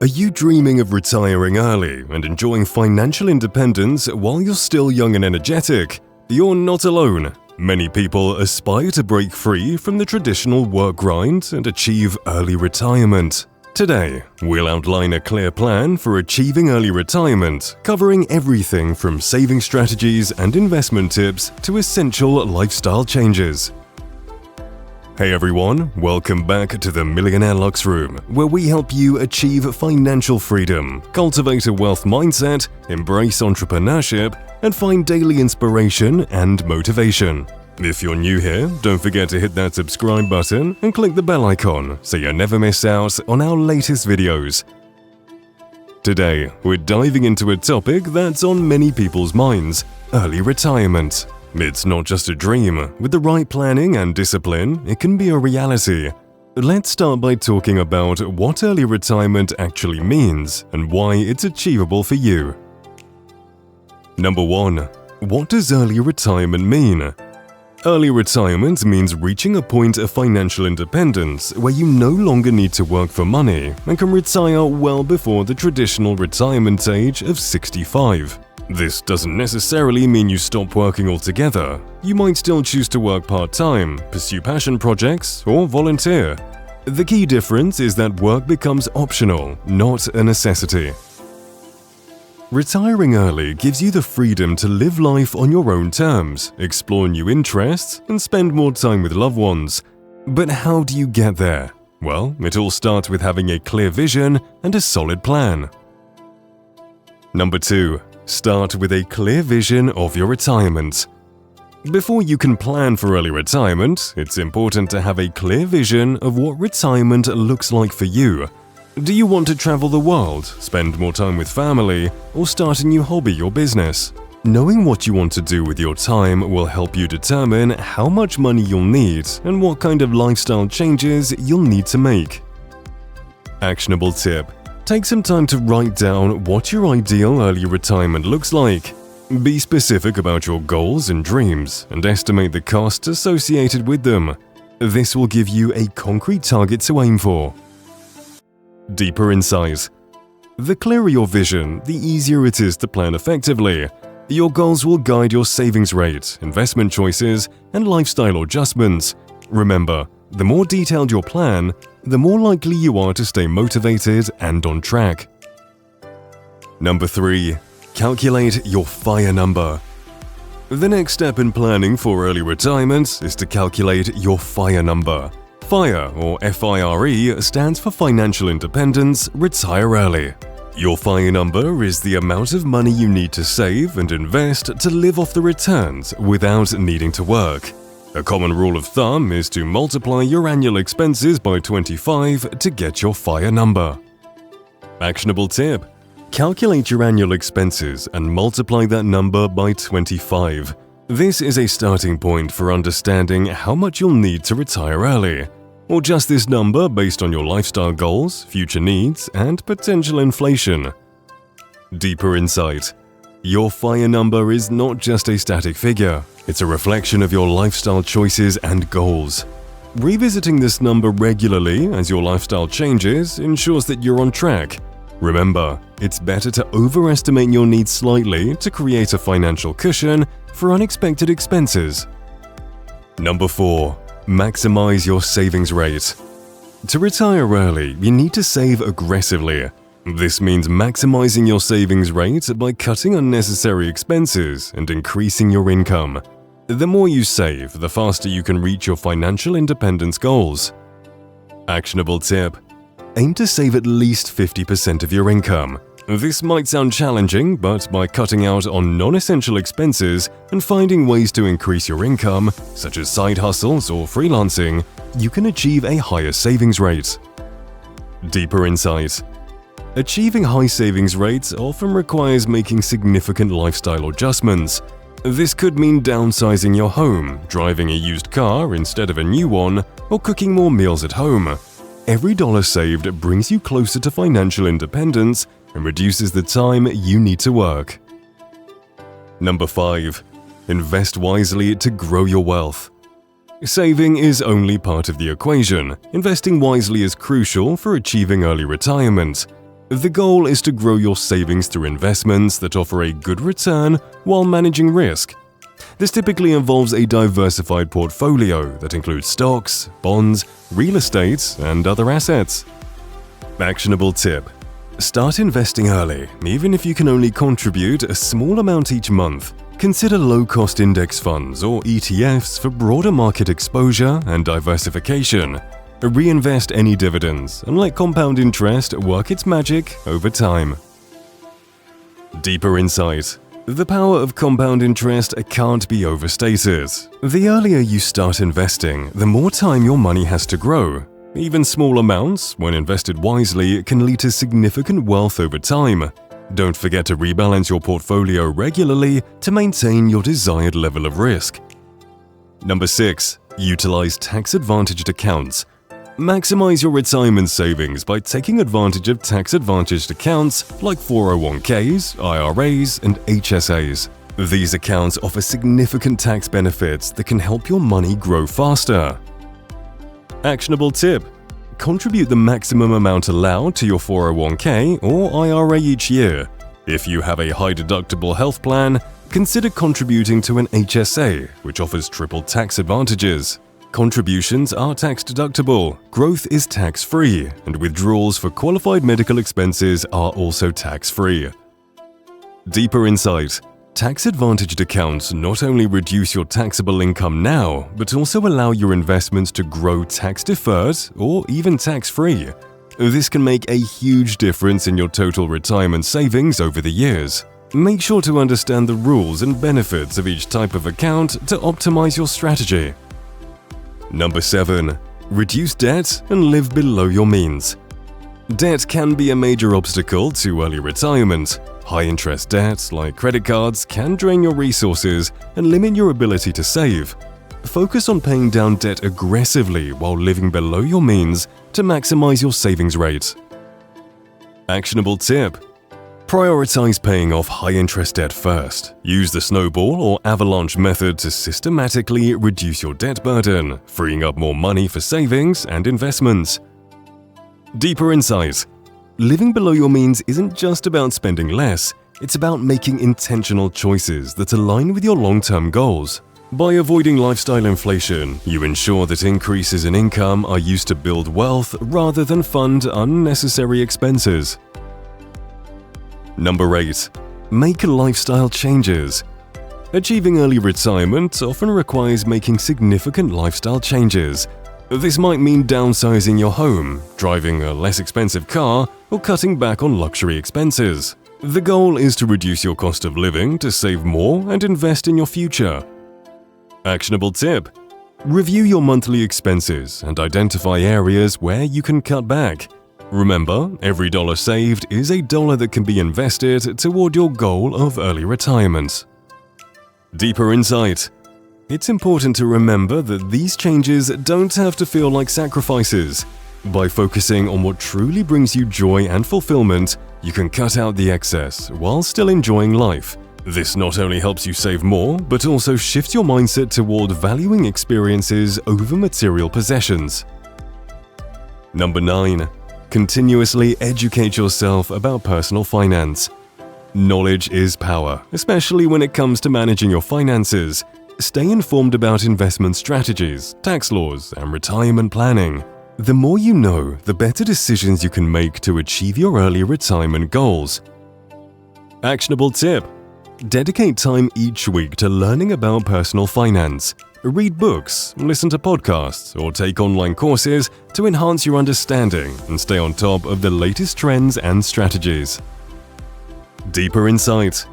Are you dreaming of retiring early and enjoying financial independence while you're still young and energetic? You're not alone. Many people aspire to break free from the traditional work grind and achieve early retirement. Today, we'll outline a clear plan for achieving early retirement, covering everything from saving strategies and investment tips to essential lifestyle changes. Hey everyone, welcome back to the Millionaire Luxe Room, where we help you achieve financial freedom, cultivate a wealth mindset, embrace entrepreneurship, and find daily inspiration and motivation. If you're new here, don't forget to hit that subscribe button and click the bell icon so you never miss out on our latest videos. Today, we're diving into a topic that's on many people's minds: early retirement. It's not just a dream. With the right planning and discipline, it can be a reality. Let's start by talking about what early retirement actually means and why it's achievable for you. Number 1. What does early retirement mean? Early retirement means reaching a point of financial independence where you no longer need to work for money and can retire well before the traditional retirement age of 65. This doesn't necessarily mean you stop working altogether. You might still choose to work part-time, pursue passion projects, or volunteer. The key difference is that work becomes optional, not a necessity. Retiring early gives you the freedom to live life on your own terms, explore new interests, and spend more time with loved ones. But how do you get there? Well, it all starts with having a clear vision and a solid plan. Number 2. Start with a clear vision of your retirement. Before you can plan for early retirement, it's important to have a clear vision of what retirement looks like for you. Do you want to travel the world, spend more time with family, or start a new hobby or business? Knowing what you want to do with your time will help you determine how much money you'll need and what kind of lifestyle changes you'll need to make. Actionable tip: take some time to write down what your ideal early retirement looks like. Be specific about your goals and dreams and estimate the costs associated with them. This will give you a concrete target to aim for. Deeper insight. The clearer your vision, the easier it is to plan effectively. Your goals will guide your savings rate, investment choices, and lifestyle adjustments. Remember, the more detailed your plan, the more likely you are to stay motivated and on track. Number 3. Calculate your FIRE number. The next step in planning for early retirement is to calculate your FIRE number. FIRE, or FIRE, stands for Financial Independence, Retire Early. Your FIRE number is the amount of money you need to save and invest to live off the returns without needing to work. A common rule of thumb is to multiply your annual expenses by 25 to get your FIRE number. Actionable tip: calculate your annual expenses and multiply that number by 25. This is a starting point for understanding how much you'll need to retire early. Or just this number based on your lifestyle goals, future needs, and potential inflation. Deeper insight. Your FIRE number is not just a static figure, it's a reflection of your lifestyle choices and goals. Revisiting this number regularly as your lifestyle changes ensures that you're on track. Remember, it's better to overestimate your needs slightly to create a financial cushion for unexpected expenses. Number 4. Maximize your savings rate. To retire early, you need to save aggressively. This means maximizing your savings rate by cutting unnecessary expenses and increasing your income. The more you save, the faster you can reach your financial independence goals. Actionable tip: aim to save at least 50% of your income. This might sound challenging, but by cutting out on non-essential expenses and finding ways to increase your income, such as side hustles or freelancing, you can achieve a higher savings rate. Deeper insight. Achieving high savings rates often requires making significant lifestyle adjustments. This could mean downsizing your home, driving a used car instead of a new one, or cooking more meals at home. Every dollar saved brings you closer to financial independence and reduces the time you need to work. Number 5. Invest wisely to grow your wealth. Saving is only part of the equation. Investing wisely is crucial for achieving early retirement. The goal is to grow your savings through investments that offer a good return while managing risk. This typically involves a diversified portfolio that includes stocks, bonds, real estate, and other assets. Actionable tip: start investing early, even if you can only contribute a small amount each month. Consider low-cost index funds or ETFs for broader market exposure and diversification. Reinvest any dividends and let compound interest work its magic over time. Deeper insight: the power of compound interest can't be overstated. The earlier you start investing, the more time your money has to grow. Even small amounts, when invested wisely, can lead to significant wealth over time. Don't forget to rebalance your portfolio regularly to maintain your desired level of risk. Number 6. Utilize tax-advantaged accounts. Maximize your retirement savings by taking advantage of tax-advantaged accounts like 401ks, IRAs, and HSAs. These accounts offer significant tax benefits that can help your money grow faster. Actionable tip: contribute the maximum amount allowed to your 401k or IRA each year. If you have a high-deductible health plan, consider contributing to an HSA, which offers triple tax advantages. Contributions are tax-deductible, growth is tax-free, and withdrawals for qualified medical expenses are also tax-free. Deeper insight: tax-advantaged accounts not only reduce your taxable income now, but also allow your investments to grow tax-deferred or even tax-free. This can make a huge difference in your total retirement savings over the years. Make sure to understand the rules and benefits of each type of account to optimize your strategy. Number 7. Reduce debt and live below your means. Debt can be a major obstacle to early retirement. High-interest debt, like credit cards, can drain your resources and limit your ability to save. Focus on paying down debt aggressively while living below your means to maximize your savings rate. Actionable tip: prioritize paying off high-interest debt first. Use the snowball or avalanche method to systematically reduce your debt burden, freeing up more money for savings and investments. Deeper insight: living below your means isn't just about spending less, it's about making intentional choices that align with your long-term goals. By avoiding lifestyle inflation, you ensure that increases in income are used to build wealth rather than fund unnecessary expenses. Number 8. Make lifestyle changes. Achieving early retirement often requires making significant lifestyle changes. This might mean downsizing your home, driving a less expensive car, or cutting back on luxury expenses. The goal is to reduce your cost of living to save more and invest in your future. Actionable tip: review your monthly expenses and identify areas where you can cut back. Remember, every dollar saved is a dollar that can be invested toward your goal of early retirement. Deeper insight: it's important to remember that these changes don't have to feel like sacrifices. By focusing on what truly brings you joy and fulfillment, you can cut out the excess while still enjoying life. This not only helps you save more, but also shifts your mindset toward valuing experiences over material possessions. Number 9. Continuously educate yourself about personal finance. Knowledge is power, especially when it comes to managing your finances. Stay informed about investment strategies, tax laws, and retirement planning. The more you know, the better decisions you can make to achieve your early retirement goals. Actionable tip: dedicate time each week to learning about personal finance. Read books, listen to podcasts, or take online courses to enhance your understanding and stay on top of the latest trends and strategies. Deeper insight: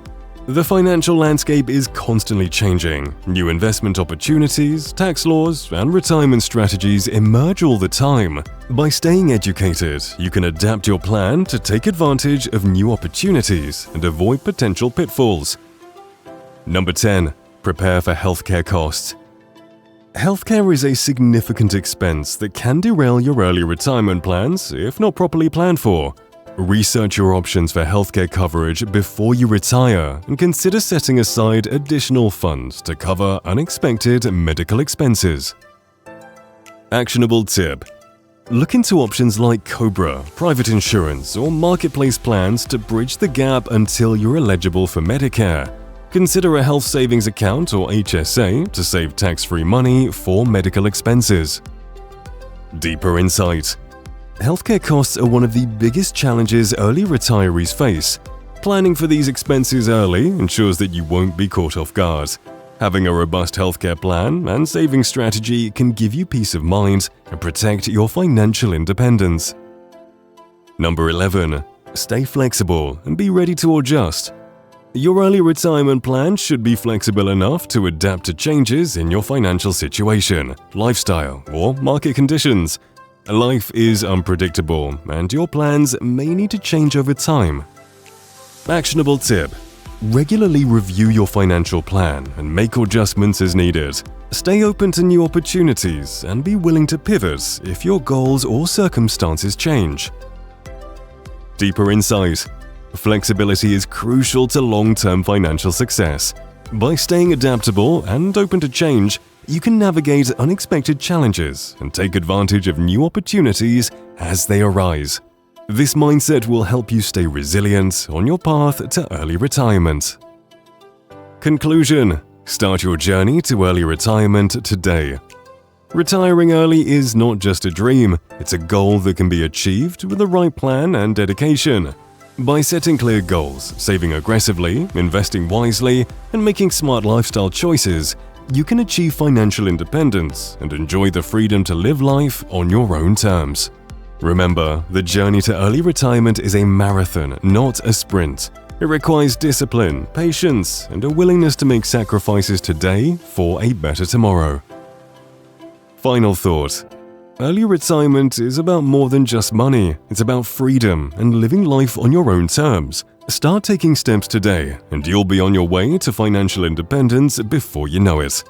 the financial landscape is constantly changing. New investment opportunities, tax laws, and retirement strategies emerge all the time. By staying educated, you can adapt your plan to take advantage of new opportunities and avoid potential pitfalls. Number 10. Prepare for healthcare costs. Healthcare is a significant expense that can derail your early retirement plans if not properly planned for. Research your options for healthcare coverage before you retire and consider setting aside additional funds to cover unexpected medical expenses. Actionable tip: Look into options like Cobra, private insurance, or marketplace plans to bridge the gap until you're eligible for Medicare. Consider a health savings account or HSA to save tax-free money for medical expenses. Deeper insight. Healthcare costs are one of the biggest challenges early retirees face. Planning for these expenses early ensures that you won't be caught off guard. Having a robust healthcare plan and saving strategy can give you peace of mind and protect your financial independence. Number 11. Stay flexible and be ready to adjust. Your early retirement plan should be flexible enough to adapt to changes in your financial situation, lifestyle, or market conditions. Life is unpredictable, and your plans may need to change over time. Actionable tip: regularly review your financial plan and make adjustments as needed. Stay open to new opportunities and be willing to pivot if your goals or circumstances change. Deeper insight. Flexibility is crucial to long-term financial success. By staying adaptable and open to change, you can navigate unexpected challenges and take advantage of new opportunities as they arise. This mindset will help you stay resilient on your path to early retirement. Conclusion: start your journey to early retirement today. Retiring early is not just a dream, it's a goal that can be achieved with the right plan and dedication. By setting clear goals, saving aggressively, investing wisely, and making smart lifestyle choices, you can achieve financial independence and enjoy the freedom to live life on your own terms. Remember, the journey to early retirement is a marathon, not a sprint. It requires discipline, patience, and a willingness to make sacrifices today for a better tomorrow. Final thought. Early retirement is about more than just money. It's about freedom and living life on your own terms. Start taking steps today, and you'll be on your way to financial independence before you know it.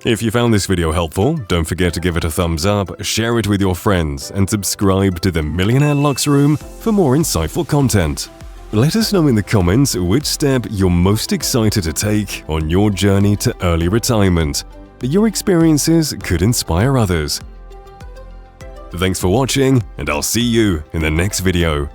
If you found this video helpful, don't forget to give it a thumbs up, share it with your friends, and subscribe to the Millionaire Luxe Room for more insightful content. Let us know in the comments which step you're most excited to take on your journey to early retirement. Your experiences could inspire others. Thanks for watching, and I'll see you in the next video.